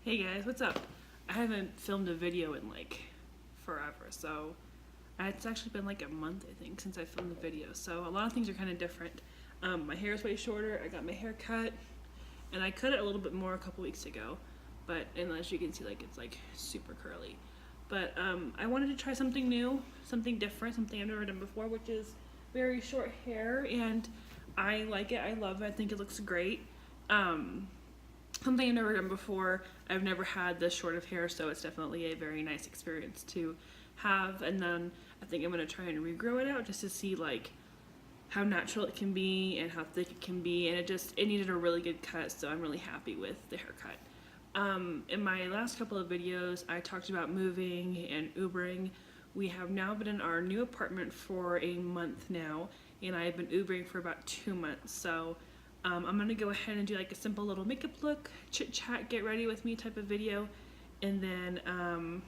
Hey guys, what's up? I haven't filmed a video in like forever, so it's actually been like a month I think since I filmed the video, so a lot of things are kind of different. My hair is way shorter, I got my hair cut, and I cut it a little bit more a couple weeks ago, and as you can see, like it's like super curly. But I wanted to try something new, something different, something I've never done before, which is very short hair, and I like it, I love it, I think it looks great. Something I've never done before. I've never had this short of hair, so it's definitely a very nice experience to have. And then I think I'm going to try and regrow it out just to see like how natural it can be and how thick it can be, and it needed a really good cut, so I'm really happy with the haircut. In my last couple of videos, I talked about moving and Ubering. We have now been in our new apartment for a month now, and I've been Ubering for about 2 months, so I'm gonna go ahead and do like a simple little makeup look, chit chat, get ready with me type of video, and then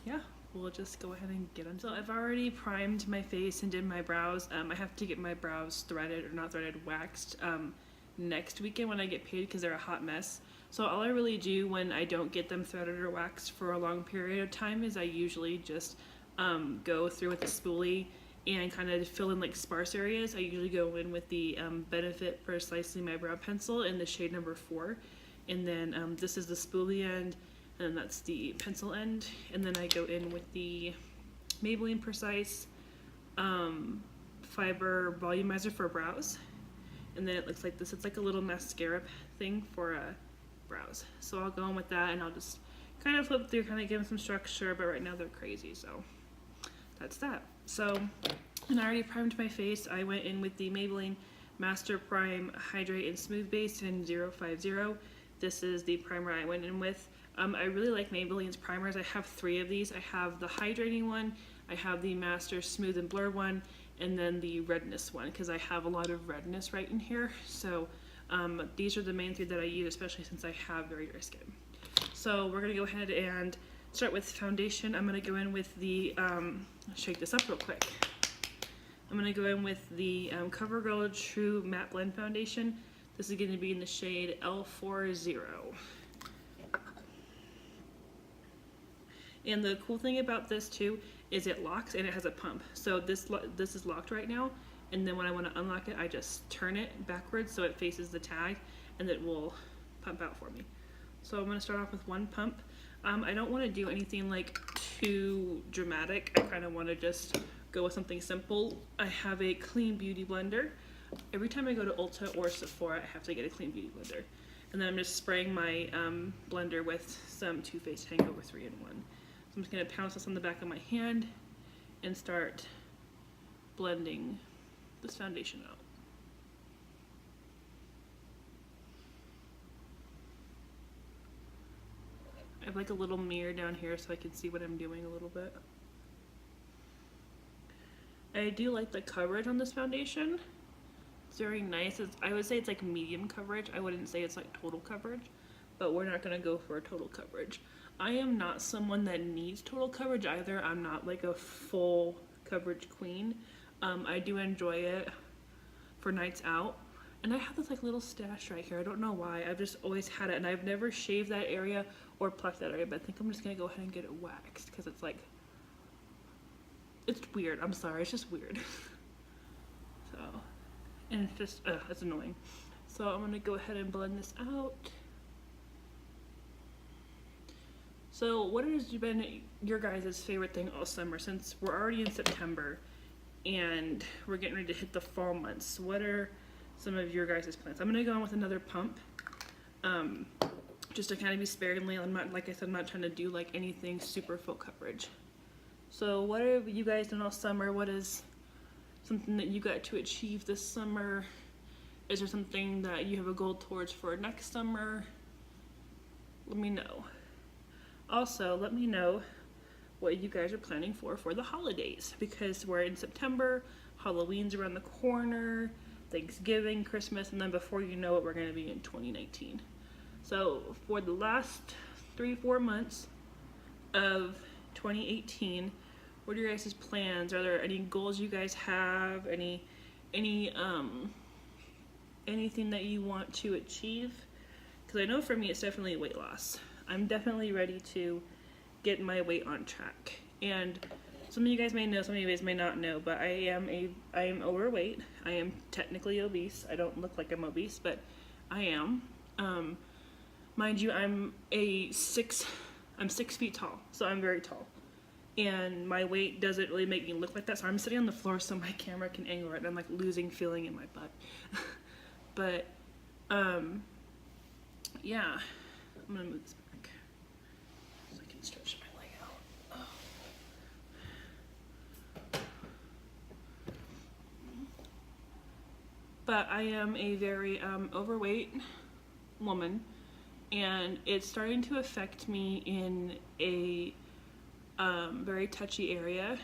yeah, we'll just go ahead and get on. So I've already primed my face and did my brows. I have to get my brows threaded, or not threaded, waxed next weekend when I get paid because they're a hot mess. So all I really do when I don't get them threaded or waxed for a long period of time is I usually just go through with a spoolie and kind of fill in like sparse areas. I usually go in with the Benefit Precisely My Brow Pencil in the shade number 4, and then this is the spoolie end, and that's the pencil end, and then I go in with the Maybelline Precise Fiber Volumizer for brows, and then it looks like this. It's like a little mascara thing for brows. So I'll go in with that, and I'll just kind of flip through, kind of give them some structure, but right now they're crazy, so that's that. So, and I already primed my face. I went in with the Maybelline Master Prime Hydrate and Smooth Base in 050. This is the primer I went in with. I really like Maybelline's primers. I have 3 of these. I have the hydrating one, I have the Master Smooth and Blur one, and then the redness one, because I have a lot of redness right in here. So these are the main 3 that I use, especially since I have very dry skin. So we're gonna go ahead and start with foundation. I'm gonna go in with the, shake this up real quick. I'm gonna go in with the CoverGirl True Matte Blend Foundation. This is gonna be in the shade L40. And the cool thing about this too is it locks and it has a pump. So this is locked right now, and then when I wanna unlock it, I just turn it backwards so it faces the tag, and it will pump out for me. So I'm gonna start off with 1 pump. I don't want to do anything like too dramatic. I kind of want to just go with something simple. I have a Clean Beauty blender. Every time I go to Ulta or Sephora, I have to get a Clean Beauty blender. And then I'm just spraying my blender with some Too Faced Hangover 3-in-1. So I'm just going to pounce this on the back of my hand and start blending this foundation out. I have like a little mirror down here so I can see what I'm doing a little bit. I do like the coverage on this foundation. It's very nice. I would say it's like medium coverage. I wouldn't say it's like total coverage, but we're not gonna go for a total coverage. I am not someone that needs total coverage either. I'm not like a full coverage queen. I do enjoy it for nights out. And I have this like little stash right here. I don't know why. I've just always had it, and I've never shaved that area or plucked that area, but I think I'm just gonna go ahead and get it waxed because it's like, it's weird. I'm sorry, it's just weird. So, and it's just, it's annoying. So I'm gonna go ahead and blend this out. So what has been your guys' favorite thing all summer, since we're already in September and we're getting ready to hit the fall months? What are some of your guys' plans? I'm gonna go on with another pump, just to kind of be sparingly. I'm not, like I said, I'm not trying to do like anything super full coverage. So what have you guys done all summer? What is something that you got to achieve this summer? Is there something that you have a goal towards for next summer? Let me know. Also, let me know what you guys are planning for the holidays, because we're in September, Halloween's around the corner, Thanksgiving, Christmas, and then before you know it, we're going to be in 2019. So for the last 3-4 months of 2018, what are your guys' plans? Are there any goals you guys have? Anything that you want to achieve? Because I know for me it's definitely weight loss. I'm definitely ready to get my weight on track. And some of you guys may know, some of you guys may not know, but I am overweight. I am technically obese. I don't look like I'm obese, but I am. Mind you, I'm 6 feet tall, so I'm very tall. And my weight doesn't really make me look like that, so I'm sitting on the floor so my camera can angle it, and I'm like losing feeling in my butt. But, yeah, I'm gonna move this back so I can stretch my leg out. Oh. But I am a very overweight woman, and it's starting to affect me in a very touchy area.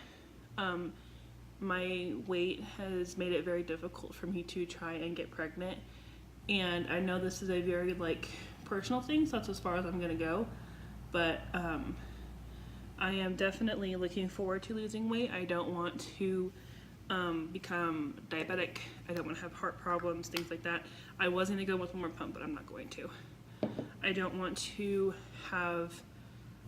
My weight has made it very difficult for me to try and get pregnant, and I know this is a very like personal thing, so that's as far as I'm gonna go, but I am definitely looking forward to losing weight. I don't want to become diabetic. I don't want to have heart problems, things like that. I was going to go with one more pump, but I'm not going to. I don't want to have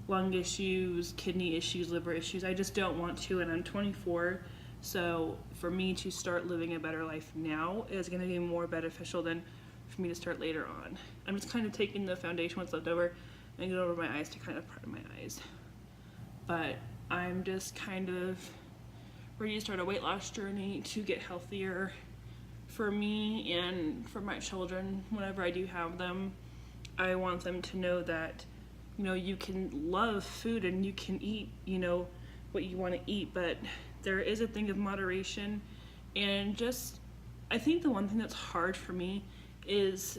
lung issues, kidney issues, liver issues. I just don't want to, and I'm 24, so for me to start living a better life now is going to be more beneficial than for me to start later on. I'm just kind of taking the foundation what's left over and get over my eyes to kind of part of my eyes. But I'm just kind of ready to start a weight loss journey to get healthier for me and for my children whenever I do have them. I want them to know that, you know, you can love food and you can eat, you know, what you want to eat, but there is a thing of moderation. And just, I think the one thing that's hard for me is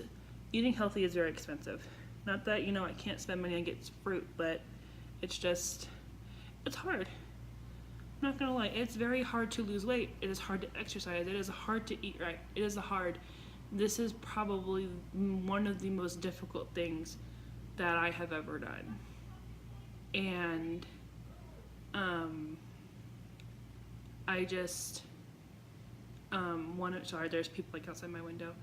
eating healthy is very expensive. Not that, you know, I can't spend money on getting fruit, but it's just, it's hard. I'm not gonna lie, it's very hard to lose weight. It is hard to exercise. It is hard to eat right. It is hard. This is probably one of the most difficult things that I have ever done. And I just want to, sorry, there's people like outside my window.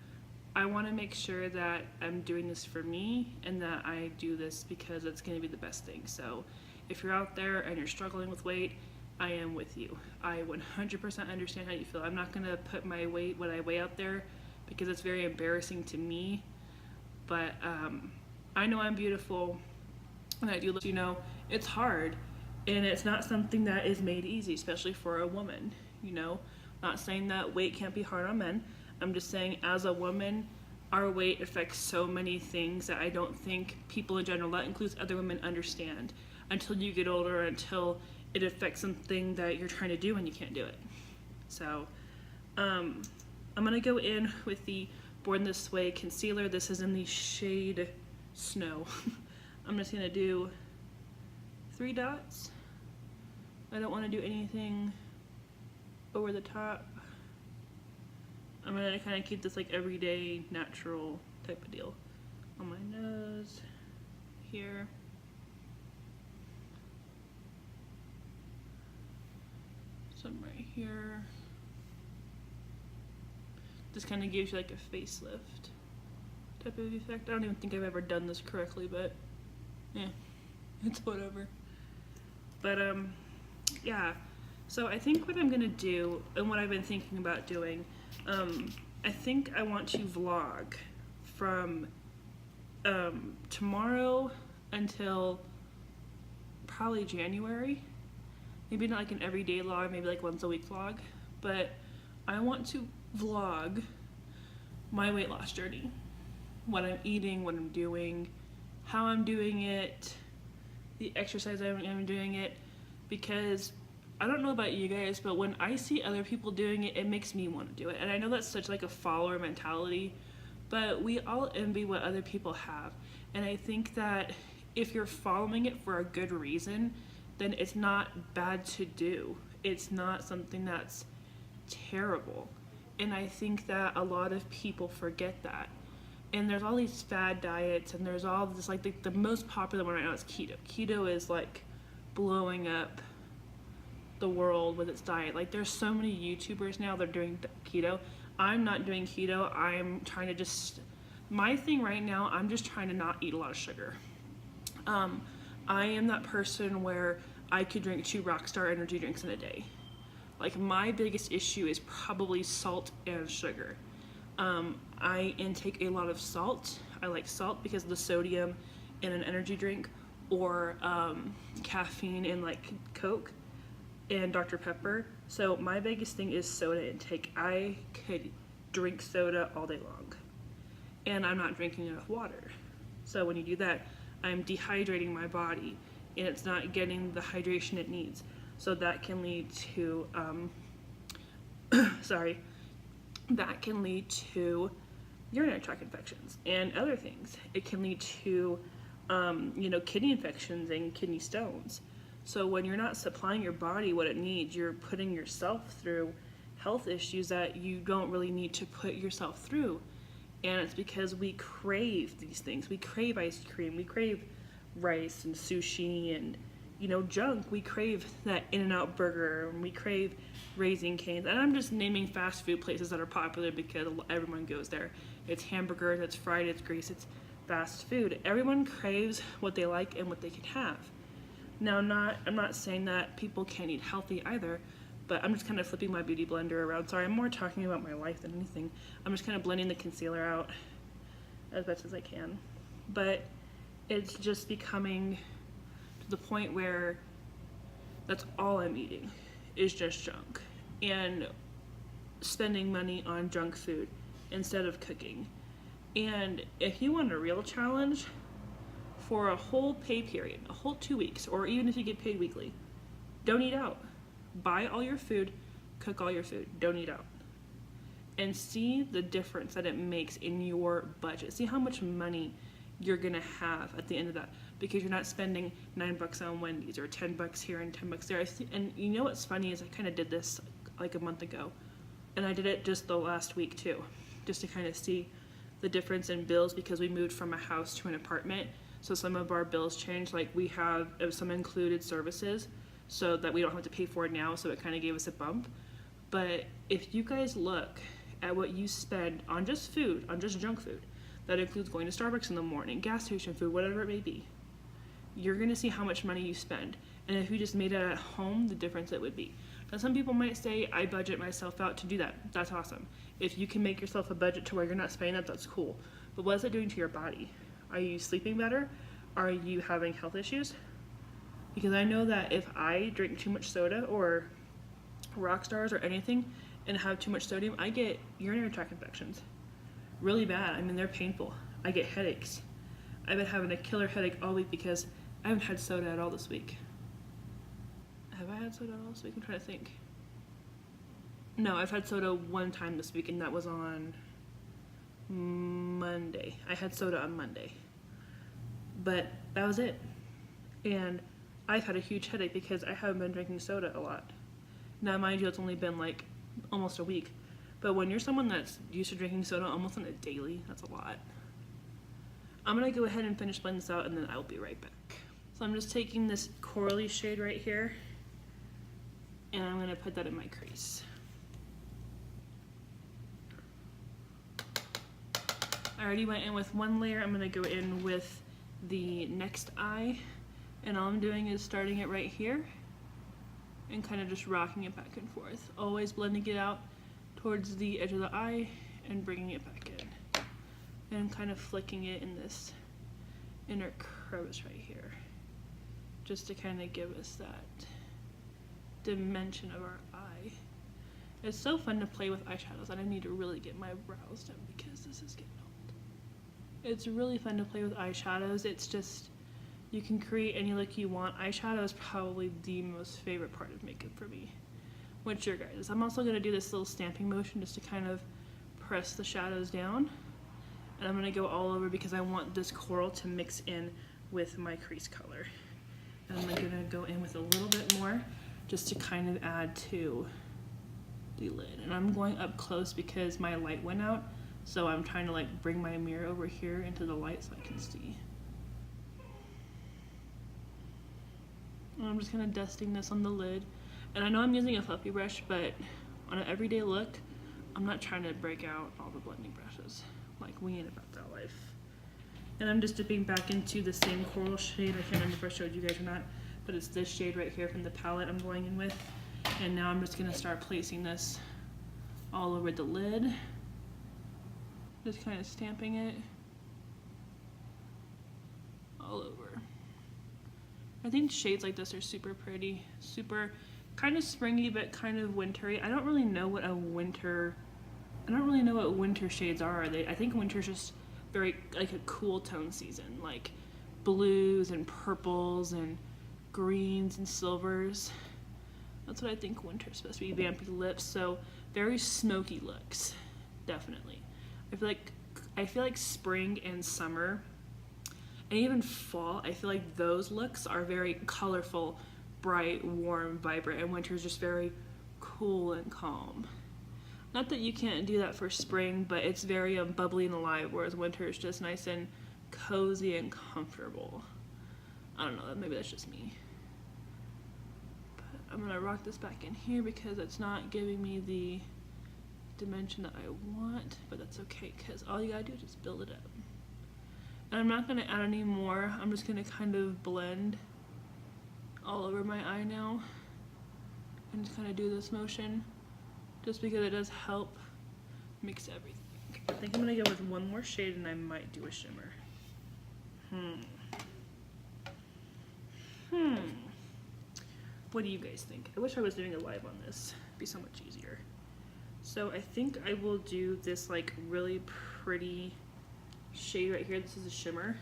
I want to make sure that I'm doing this for me and that I do this because it's going to be the best thing. So if you're out there and you're struggling with weight, I am with you. I 100% understand how you feel. I'm not going to put my weight, what I weigh out there, because it's very embarrassing to me. But I know I'm beautiful, and I do, you know, it's hard. And it's not something that is made easy, especially for a woman, you know. Not saying that weight can't be hard on men. I'm just saying as a woman, our weight affects so many things that I don't think people in general, that includes other women, understand until you get older, until it affects something that you're trying to do and you can't do it. So I'm gonna go in with the Born This Way concealer. This is in the shade Snow. I'm just gonna do 3 dots. I don't want to do anything over the top. I'm gonna kind of keep this like everyday natural type of deal on my nose here. Some right here. Just kind of gives you like a facelift type of effect. I don't even think I've ever done this correctly, but yeah, it's whatever. But yeah, so I think what I'm gonna do and what I've been thinking about doing, I think I want to vlog from tomorrow until probably January. Maybe not like an everyday vlog, maybe like once a week vlog, but I want to vlog my weight loss journey. What I'm eating, what I'm doing, how I'm doing it, the exercise I'm doing it, because I don't know about you guys, but when I see other people doing it, it makes me want to do it. And I know that's such like a follower mentality, but we all envy what other people have. And I think that if you're following it for a good reason, then it's not bad to do. It's not something that's terrible. And I think that a lot of people forget that. And there's all these fad diets, and there's all this, like the most popular one right now is keto. Keto is like blowing up the world with its diet. Like there's so many YouTubers now that are doing keto. I'm not doing keto. I'm trying to just, my thing right now, I'm just trying to not eat a lot of sugar. I am that person where I could drink 2 Rockstar energy drinks in a day. Like, my biggest issue is probably salt and sugar. I intake a lot of salt. I like salt because of the sodium in an energy drink, or caffeine in like Coke and Dr. Pepper. So my biggest thing is soda intake. I could drink soda all day long, and I'm not drinking enough water. So when you do that, I'm dehydrating my body, and it's not getting the hydration it needs. So that can lead to, that can lead to urinary tract infections and other things. It can lead to, kidney infections and kidney stones. So when you're not supplying your body what it needs, you're putting yourself through health issues that you don't really need to put yourself through. And it's because we crave these things. We crave ice cream. We crave rice and sushi and, junk. We crave that In-N-Out burger, and we crave Raising Cane's. And I'm just naming fast food places that are popular because everyone goes there. It's hamburgers, it's fried, it's grease, it's fast food. Everyone craves what they like and what they can have. Now, I'm not saying that people can't eat healthy either, but I'm just kind of flipping my beauty blender around. Sorry, I'm more talking about my life than anything. I'm just kind of blending the concealer out as best as I can. But it's just becoming to the point where that's all I'm eating is just junk, and spending money on junk food instead of cooking. And if you want a real challenge, for a whole pay period, a whole 2 weeks, or even if you get paid weekly, don't eat out. Buy all your food, cook all your food, don't eat out. And see the difference that it makes in your budget. See how much money you're gonna have at the end of that, because you're not spending $9 on Wendy's or $10 here and $10 there. And you know what's funny is I kind of did this like a month ago, and I did it just the last week too, just to kind of see the difference in bills, because we moved from a house to an apartment. So some of our bills changed. Like, we have some included services so that we don't have to pay for it now, so it kind of gave us a bump. But if you guys look at what you spend on just food, on just junk food, that includes going to Starbucks in the morning, gas station food, whatever it may be, you're going to see how much money you spend. And if you just made it at home, the difference it would be. Now, some people might say, I budget myself out to do that. That's awesome. If you can make yourself a budget to where you're not spending that, that's cool. But what is it doing to your body? Are you sleeping better? Are you having health issues? Because I know that if I drink too much soda or Rockstars or anything and have too much sodium, I get urinary tract infections. Really bad. I mean, they're painful. I get headaches. I've been having a killer headache all week because I haven't had soda at all this week. Have I had soda at all this week? I'm trying to think. No, I've had soda one time this week, and that was on Monday. I had soda on Monday. But that was it. And I've had a huge headache because I haven't been drinking soda a lot. Now, mind you, it's only been like almost a week. But when you're someone that's used to drinking soda almost on a daily, that's a lot. I'm going to go ahead and finish blending this out, and then I'll be right back. So I'm just taking this corally shade right here, and I'm going to put that in my crease. I already went in with one layer. I'm going to go in with the next eye, and all I'm doing is starting it right here and kind of just rocking it back and forth, always blending it out towards the edge of the eye and bringing it back in, and kind of flicking it in this inner crevice right here, just to kind of give us that dimension of our eye. It's so fun to play with eyeshadows, and I need to really get my brows done because this is getting old. It's really fun to play with eyeshadows. It's just, you can create any look you want. Eyeshadow is probably the most favorite part of makeup for me. What's your guys'? I'm also going to do this little stamping motion just to kind of press the shadows down. And I'm going to go all over because I want this coral to mix in with my crease color. And I'm going to go in with a little bit more just to kind of add to the lid. And I'm going up close because my light went out. So I'm trying to like bring my mirror over here into the light so I can see. And I'm just kind of dusting this on the lid. And I know I'm using a fluffy brush, but on an everyday look, I'm not trying to break out all the blending brushes. Like, we ain't about that life. And I'm just dipping back into the same coral shade. I can't remember if I showed you guys or not, but it's this shade right here from the palette I'm going in with. And now I'm just gonna start placing this all over the lid. Just kind of stamping it all over. I think shades like this are super pretty, super kind of springy, but kind of wintry. I don't really know what winter shades are. I think winter's just very like a cool tone season, like blues and purples and greens and silvers. That's what I think winter's supposed to be. Vampy lips, so very smoky looks, definitely. I feel like spring and summer and even fall, I feel like those looks are very colorful, bright, warm, vibrant, and winter's just very cool and calm. Not that you can't do that for spring, but it's very bubbly and alive, whereas winter is just nice and cozy and comfortable. I don't know, maybe that's just me. But I'm gonna rock this back in here because it's not giving me the dimension that I want, but that's okay because all you gotta do is just build it up. And I'm not gonna add any more. I'm just gonna kind of blend all over my eye now and just kind of do this motion just because it does help mix everything. I think I'm gonna go with one more shade and I might do a shimmer. What do you guys think? I wish I was doing a live on this. It'd be so much easier. So I think I will do this like really pretty shade right here. This is a shimmer.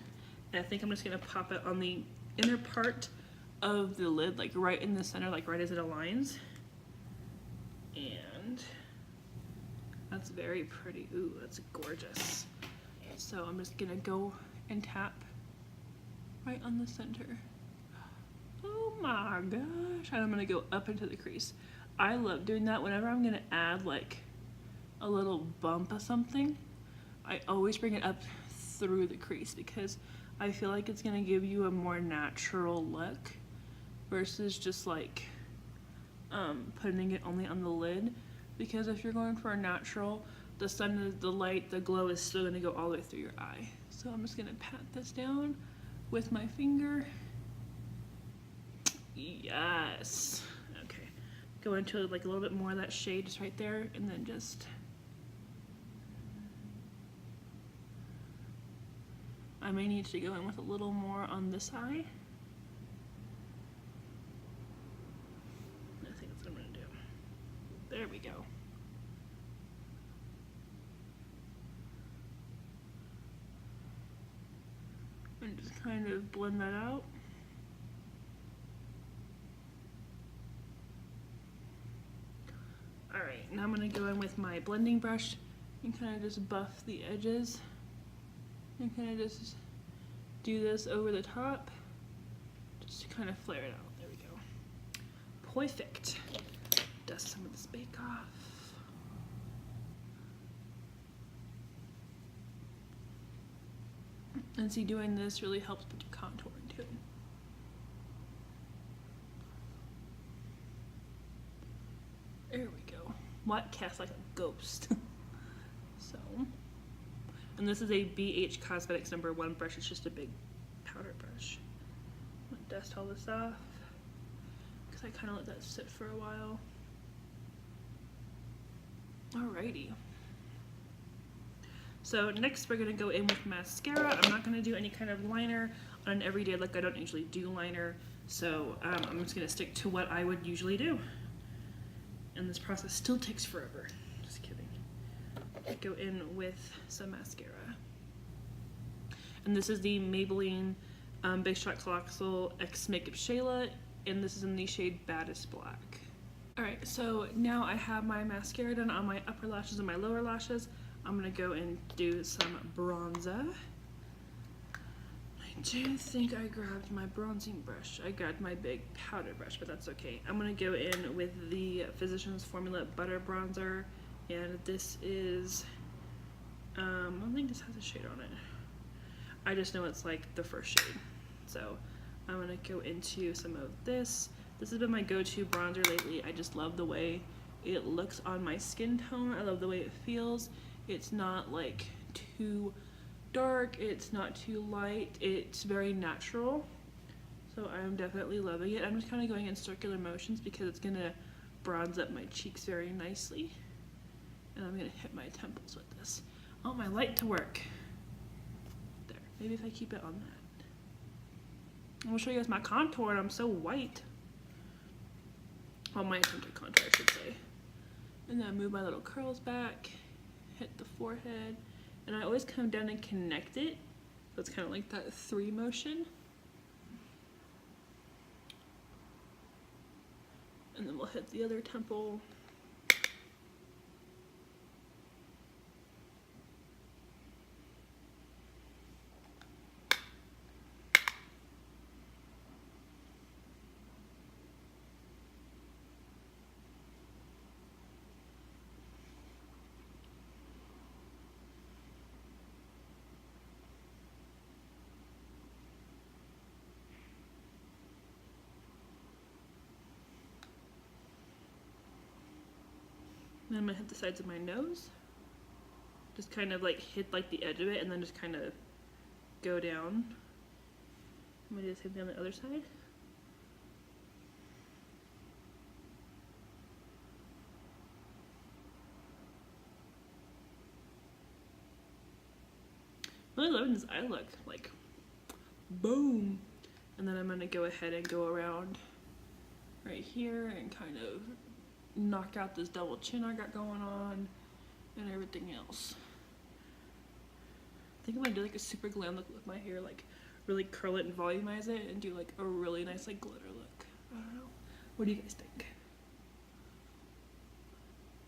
And I think I'm just gonna pop it on the inner part of the lid, like right in the center, like right as it aligns. And that's very pretty. Ooh, that's gorgeous. So I'm just gonna go and tap right on the center. Oh my gosh. And I'm gonna go up into the crease. I love doing that whenever I'm gonna add like a little bump of something. I always bring it up through the crease because I feel like it's gonna give you a more natural look versus just like putting it only on the lid, because if you're going for a natural, the sun, the light, the glow is still gonna go all the way through your eye. So I'm just gonna pat this down with my finger. Yes. Okay. Go into like a little bit more of that shade just right there, and then just I may need to go in with a little more on this eye. I think that's what I'm gonna do. There we go. And just kind of blend that out. Alright, now I'm gonna go in with my blending brush and kind of just buff the edges. And kind of just do this over the top, just to kind of flare it out. There we go. Perfect. Dust some of this bake off. And see, doing this really helps with your contouring too. There we go. What? Cast like a ghost. So. And this is a BH Cosmetics #1 brush. It's just a big powder brush. I'm gonna dust all this off because I kind of let that sit for a while. Alrighty. So next we're gonna go in with mascara. I'm not gonna do any kind of liner on an everyday look. I don't usually do liner, so I'm just gonna stick to what I would usually do. And this process still takes forever. Just kidding. Go in with some mascara. And this is the Maybelline Big Shot Colossal X Makeup Shayla, and this is in the shade Baddest Black. Alright, so now I have my mascara done on my upper lashes and my lower lashes. I'm gonna go and do some bronzer. I do think I grabbed my bronzing brush. I grabbed my big powder brush, but that's okay. I'm gonna go in with the Physicians Formula Butter Bronzer. And this is, I don't think this has a shade on it. I just know it's like the first shade. So I'm gonna go into some of this. This has been my go-to bronzer lately. I just love the way it looks on my skin tone. I love the way it feels. It's not like too dark, it's not too light, it's very natural. So I'm definitely loving it. I'm just kind of going in circular motions because it's gonna bronze up my cheeks very nicely. And I'm gonna hit my temples with this. I want my light to work. There, maybe if I keep it on that. I'm gonna show you guys my contour and I'm so white. Well, my attempted contour, I should say. And then I move my little curls back, hit the forehead, and I always come down and connect it. So it's kind of like that 3 motion. And then we'll hit the other temple. Then I'm gonna hit the sides of my nose. Just kind of like hit like the edge of it and then just kind of go down. I'm gonna do the same thing on the other side. I'm really loving this eye look, like boom. And then I'm gonna go ahead and go around right here and kind of knock out this double chin I got going on and everything else. I think I'm gonna do like a super glam look with my hair, like really curl it and volumize it and do like a really nice like glitter look. I don't know. What do you guys think?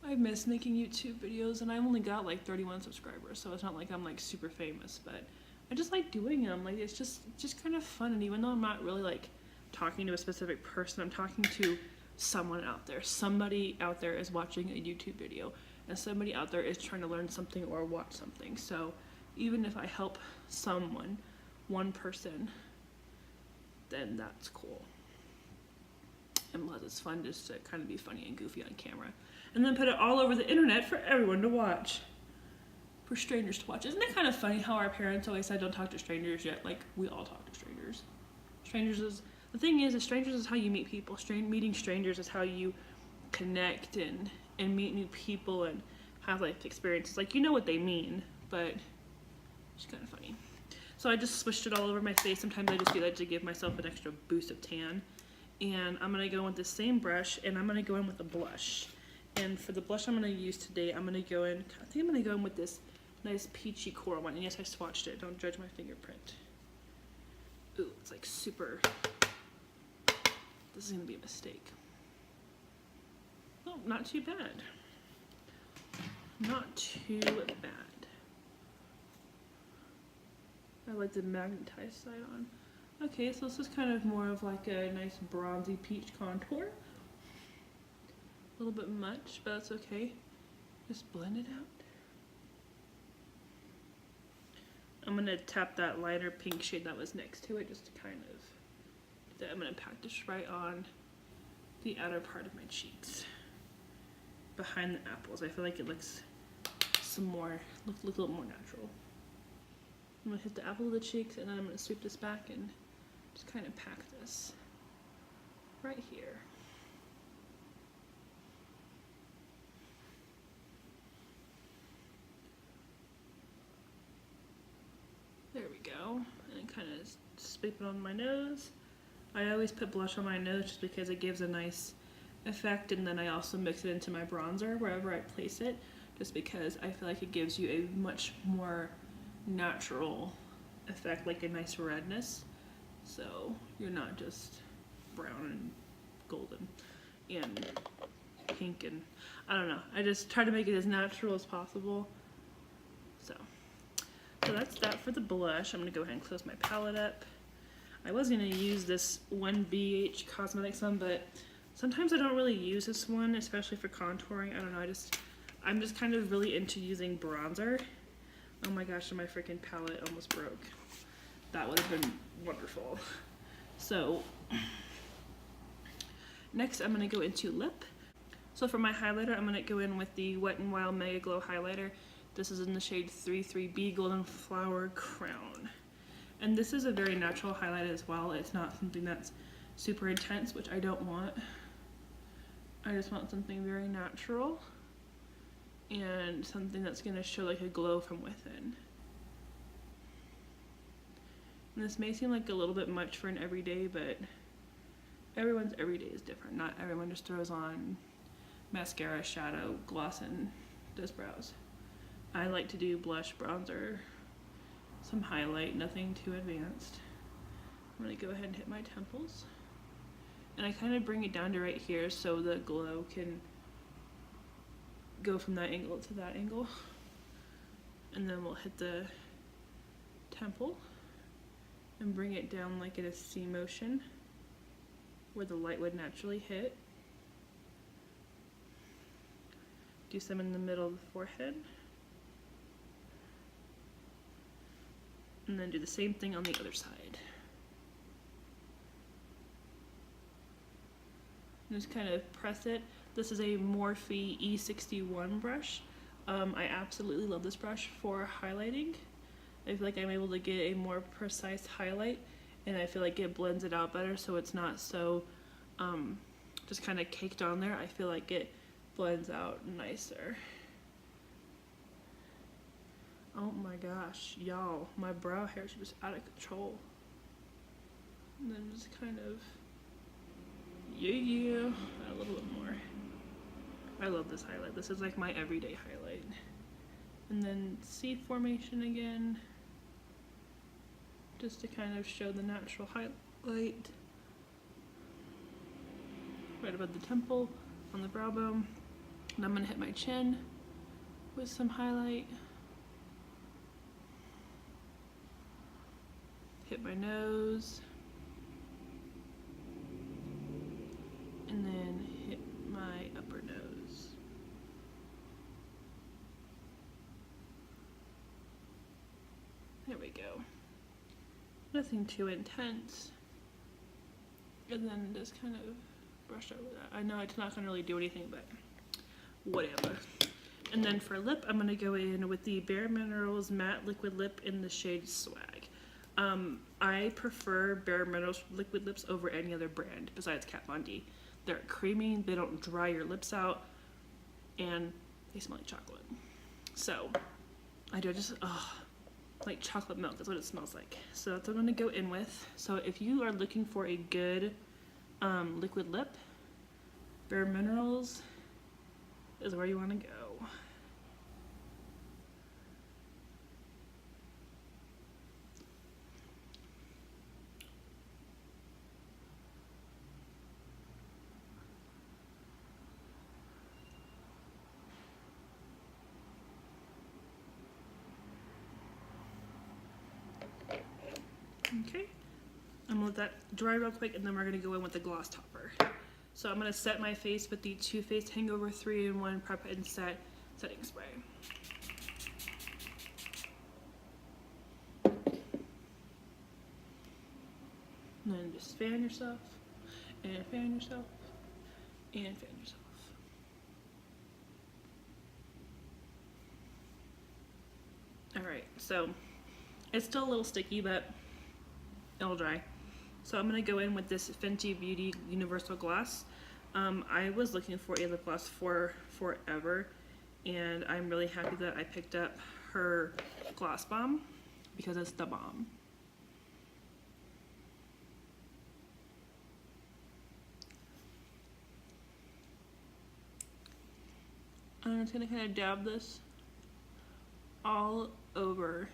I miss making YouTube videos and I've only got like 31 subscribers, so it's not like I'm like super famous, but I just like doing them. Like it's just kind of fun, and even though I'm not really like talking to a specific person, I'm talking to someone out there. Somebody out there is watching a YouTube video and somebody out there is trying to learn something or watch something. So even if I help someone, one person, then that's cool. And plus it's fun just to kind of be funny and goofy on camera. And then put it all over the internet for everyone to watch. For strangers to watch. Isn't it kind of funny how our parents always said don't talk to strangers, yet like we all talk to strangers. The thing is strangers is how you meet people. Meeting strangers is how you connect and meet new people and have life experiences. Like, you know what they mean, but it's kind of funny. So I just swished it all over my face. Sometimes I just do that to give myself an extra boost of tan. And I'm going to go in with the same brush, and I'm going to go in with a blush. And for the blush I'm going to use today, I'm going to go in, I think I'm going to go in with this nice peachy coral one. And yes, I swatched it. Don't judge my fingerprint. Ooh, it's like super... This is going to be a mistake. Oh, not too bad. Not too bad. I like the magnetized side on. Okay, so this is kind of more of like a nice bronzy peach contour. A little bit much, but that's okay. Just blend it out. I'm going to tap that lighter pink shade that was next to it just to kind of... I'm going to pack this right on the outer part of my cheeks. Behind the apples. I feel like it looks look a little more natural. I'm going to hit the apple of the cheeks, and then I'm going to sweep this back and just kind of pack this right here. There we go. And kind of sweep it on my nose. I always put blush on my nose just because it gives a nice effect, and then I also mix it into my bronzer wherever I place it, just because I feel like it gives you a much more natural effect, like a nice redness. So you're not just brown and golden and pink, and I don't know. I just try to make it as natural as possible. So that's that for the blush. I'm gonna go ahead and close my palette up. I was going to use this 1BH Cosmetics one, but sometimes I don't really use this one, especially for contouring. I don't know, I'm just kind of really into using bronzer. Oh my gosh, and my freaking palette almost broke. That would have been wonderful. So, next I'm going to go into lip. So for my highlighter, I'm going to go in with the Wet n Wild Mega Glow highlighter This is in the shade 33B Golden Flower Crown. And this is a very natural highlight as well. It's not something that's super intense, which I don't want. I just want something very natural and something that's going to show like a glow from within. And this may seem like a little bit much for an everyday, but everyone's everyday is different. Not everyone just throws on mascara, shadow, gloss, and does brows. I like to do blush, bronzer, some highlight, nothing too advanced. I'm going to go ahead and hit my temples. And I kind of bring it down to right here so the glow can go from that angle to that angle. And then we'll hit the temple and bring it down like in a C motion where the light would naturally hit. Do some in the middle of the forehead. And then do the same thing on the other side. Just kind of press it. This is a Morphe E61 brush. I absolutely love this brush for highlighting. I feel like I'm able to get a more precise highlight, and I feel like it blends it out better so it's not so just kind of caked on there. I feel like it blends out nicer. Oh my gosh, y'all, my brow hair is just out of control. And then just kind of, yeah, a little bit more. I love this highlight. This is like my everyday highlight. And then C formation again, just to kind of show the natural highlight. Right above the temple, on the brow bone. And I'm gonna hit my chin with some highlight. Hit my nose. And then hit my upper nose. There we go. Nothing too intense. And then just kind of brush over that. I know it's not gonna really do anything, but whatever. And then for lip, I'm gonna go in with the Bare Minerals Matte Liquid Lip in the shade Swag. I prefer Bare Minerals liquid lips over any other brand besides Kat Von D. They're creamy, they don't dry your lips out, and they smell like chocolate. So I do just, like chocolate milk, that's what it smells like. So that's what I'm gonna go in with. So if you are looking for a good liquid lip, Bare Minerals is where you wanna go. Okay, I'm gonna let that dry real quick, and then we're gonna go in with the gloss topper. So I'm gonna set my face with the Too Faced Hangover 3-in-1 Prep and Set setting spray. And then just fan yourself, and fan yourself, and fan yourself. Alright, so it's still a little sticky, but it'll dry. So I'm going to go in with this Fenty Beauty Universal Gloss. I was looking for a lip gloss for forever, and I'm really happy that I picked up her Gloss Bomb because it's the bomb. I'm just going to kind of dab this all over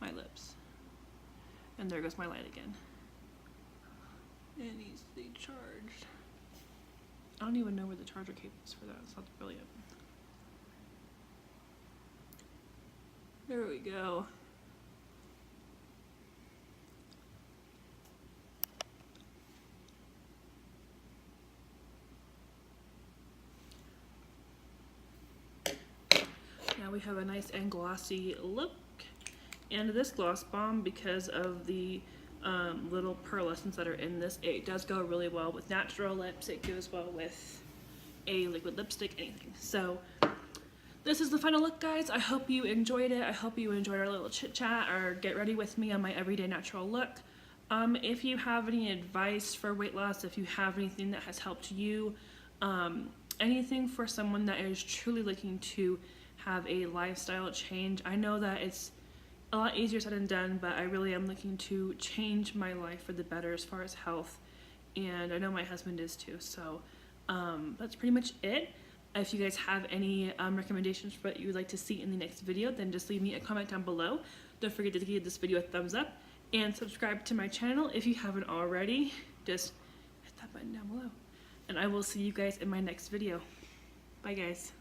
my lips. And there goes my light again. It needs to be charged. I don't even know where the charger cable is for that. It's not brilliant. There we go. Now we have a nice and glossy look. And this gloss bomb, because of the little pearlescents that are in this, it does go really well with natural lips. It goes well with a liquid lipstick, anything. So this is the final look, guys. I hope you enjoyed it. I hope you enjoyed our little chit chat or get ready with me on my everyday natural look. If you have any advice for weight loss, if you have anything that has helped you, anything for someone that is truly looking to have a lifestyle change. I know that it's a lot easier said than done, but I really am looking to change my life for the better as far as health, and I know my husband is too. So that's pretty much it. If you guys have any recommendations for what you would like to see in the next video, then just leave me a comment down below. Don't forget to give this video a thumbs up and subscribe to my channel if you haven't already. Just hit that button down below. And I will see you guys in my next video. Bye, guys.